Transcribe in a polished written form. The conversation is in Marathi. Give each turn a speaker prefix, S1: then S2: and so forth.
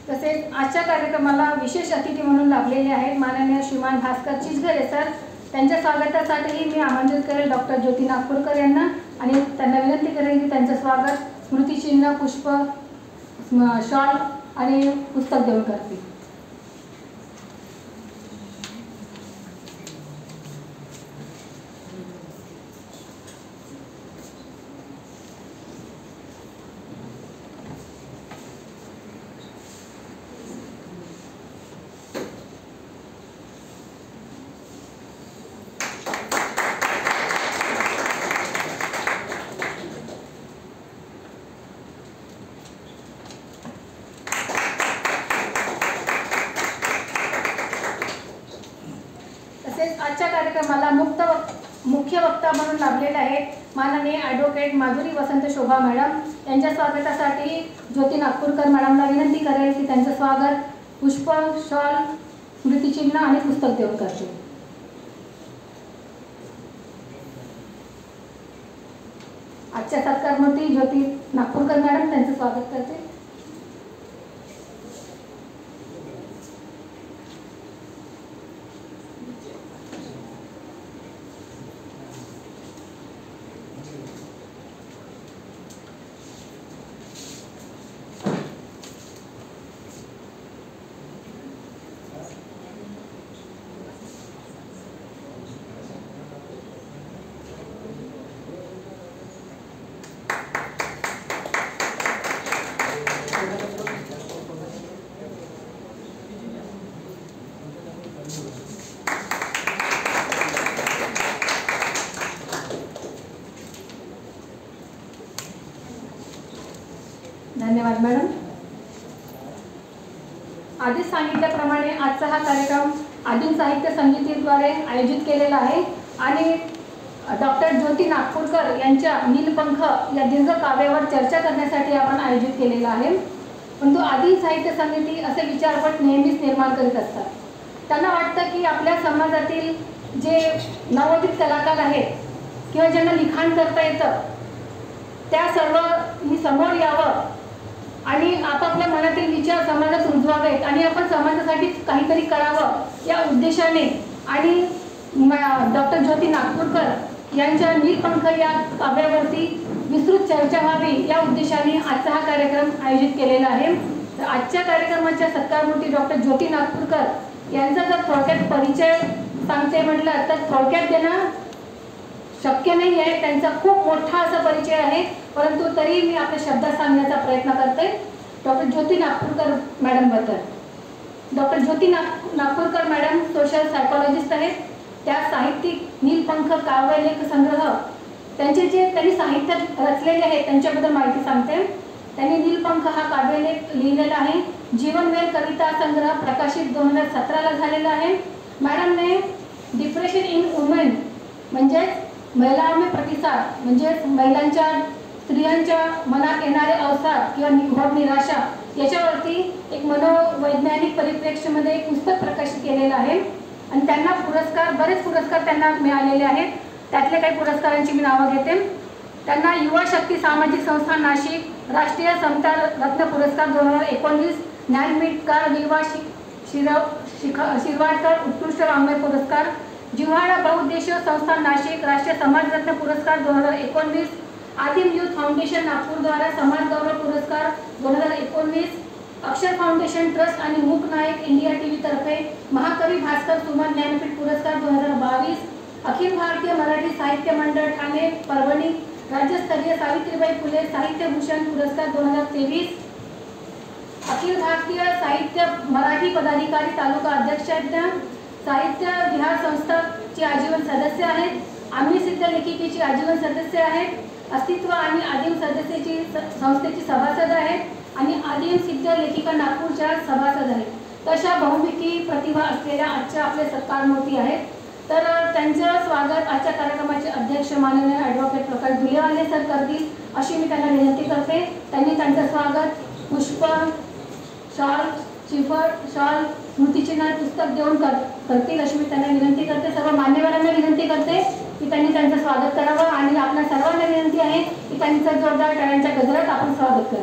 S1: तसेच आजच्या कार्यक्रमाला विशेष अतिथी म्हणून लाभलेले आहेत माननीय श्रीमान भास्कर चिचघरे सर। त्यांच्या स्वागतासाठी मी आमंत्रित करेल डॉक्टर ज्योती नागपूरकर यांना आणि त्यांना विनंती करेल की त्यांचं स्वागत स्मृतिचिन्ह, पुष्प, शॉल आणि पुस्तक देऊन करतील। आजच्या कार्यक्रमाला मुख्य वक्ता म्हणून लाभलेले आहेत माननीय ॲडव्होकेट माधुरी वसंत शोभा मॅडम। यांच्या स्वागतासाठी ज्योती नागपूरकर मॅडमला विनंती करेल की त्यांचं स्वागत पुष्प, शॉल, स्मृतिचिन्ह आणि पुस्तक देऊन करतील। आजच्या सत्कारमूर्ती ज्योती नागपूरकर मॅडम त्यांचं स्वागत करते। धन्यवाद मॅडम। आधीच सांगितल्याप्रमाणे आजचा हा कार्यक्रम आदिम साहित्य समितीद्वारे आयोजित केलेला आहे आणि डॉक्टर ज्योती नागपूरकर यांच्या नीलपंख या दीर्घ काव्यावर चर्चा करण्यासाठी आपण आयोजित केलेला आहे। परंतु आदिम साहित्य समिती असे विचारपट नेहमीच निर्माण करीत असतात। त्यांना वाटतं की आपल्या समाजातील जे नवोदित कलाकार आहेत किंवा ज्यांना लिखाण करता येतं त्या सर्वांनी समोर यावं आणि आपापल्या मनातील विचार समाजात रुजवावेत आणि आपण समाजासाठी काहीतरी करावं या उद्देशाने आणि डॉक्टर ज्योती नागपूरकर यांच्या नीलपंख या काव्यावरती विस्तृत चर्चा व्हावी या उद्देशाने आजचा हा कार्यक्रम आयोजित केलेला आहे। तर आजच्या कार्यक्रमाच्या सत्कारमूर्ती डॉक्टर ज्योती नागपूरकर यांचा जर थोडक्यात परिचय सांगते म्हटलं तर थोडक्यात देणं शक्य नाही आहे। त्यांचा खूप मोठा असा परिचय आहे, परंतु तरी मी आपल्या शब्दात सांगण्याचा प्रयत्न करते। डॉक्टर ज्योती नागपूरकर मॅडम बद्दल डॉक्टर ज्योती नागपूरकर मॅडम सोशल सायकोलॉजिस्ट आहेत। त्या साहित्यिक नीलपंख काव्यलेख संग्रह त्यांनी साहित्य रचलेले आहे त्यांच्याबद्दल माहिती सांगते। त्यांनी नीलपंख हा काव्यलेख लिहिलेला आहे। जीवनवेल कविता संग्रह प्रकाशित 2017 झालेला आहे। मॅडम ने डिप्रेशन इन वुमेन म्हणजे महिलांमध्ये प्रतिसाद म्हणजे महिलांच्या स्त्रियांच्या मनात येणारे अवसाद किंवा घोर निराशा याच्यावरती एक मनोवैज्ञानिक परिप्रेक्ष्यामध्ये एक पुस्तक प्रकाशित केलेलं आहे आणि त्यांना बरेच पुरस्कार त्यांना मिळालेले आहेत। त्यातले काही पुरस्कारांची मी नावं घेते। त्यांना युवा शक्ती सामाजिक संस्था नाशिक, राष्ट्रीय समता रत्न पुरस्कार 2019, ज्ञानपीठकार विवा शिरवाडकर उत्कृष्ट वाङ्मय पुरस्कार, जिव्हाळा बहुउद्देशीय संस्था नाशिक राष्ट्रीय समाजरत्न पुरस्कार 2019, आदिम युथ फाउंडेशन नागपूर द्वारा समाज गौरव पुरस्कार 2019, अक्षर फाउंडेशन ट्रस्ट आणि मूक नायक इंडिया टीव्ही तर्फे महाकवी भास्कर सुमन ज्ञानपीठ पुरस्कार 2022, अखिल भारतीय मराठी साहित्य मंडळ ठाणे परभणी राज्यस्तरीय सावित्रीबाई फुले साहित्य भूषण पुरस्कार 2023, अखिल भारतीय साहित्य मराठी पदाधिकारी तालुका अध्यक्ष साहित्य विहार संस्थाची आजीवन सदस्य आहेत। आम्ही सिद्ध लेखिकेची आजीवन सदस्य आहेत। अस्तित्व आणि आदिम सदस्याची संस्थेची सभासद आहेत आणि आदिम सिद्ध लेखिका नागपूरच्या सभासद आहेत। तशा बहुमुखी प्रतिभा असलेल्या आजच्या आपले सत्कारमूर्ती आहेत। तर त्यांचं स्वागत आजच्या कार्यक्रमाचे अध्यक्ष माननीय ॲडव्होकेट प्रकाश धुलेवाले सर करतील अशी मी त्यांना विनंती करते। त्यांनी त्यांचं स्वागत पुष्प, शॉल, स्मृतिचिन्ह पुस्तक देऊन करतील अशी मी त्यांना विनंती करते। सर्व मान्यवरांना विनंती करते की त्यांनी त्यांचं स्वागत करावं आणि आपल्या सर्वांना विनंती आहे की त्यांचं जोरदार टाळ्यांच्या गजरात आपण स्वागत करावं।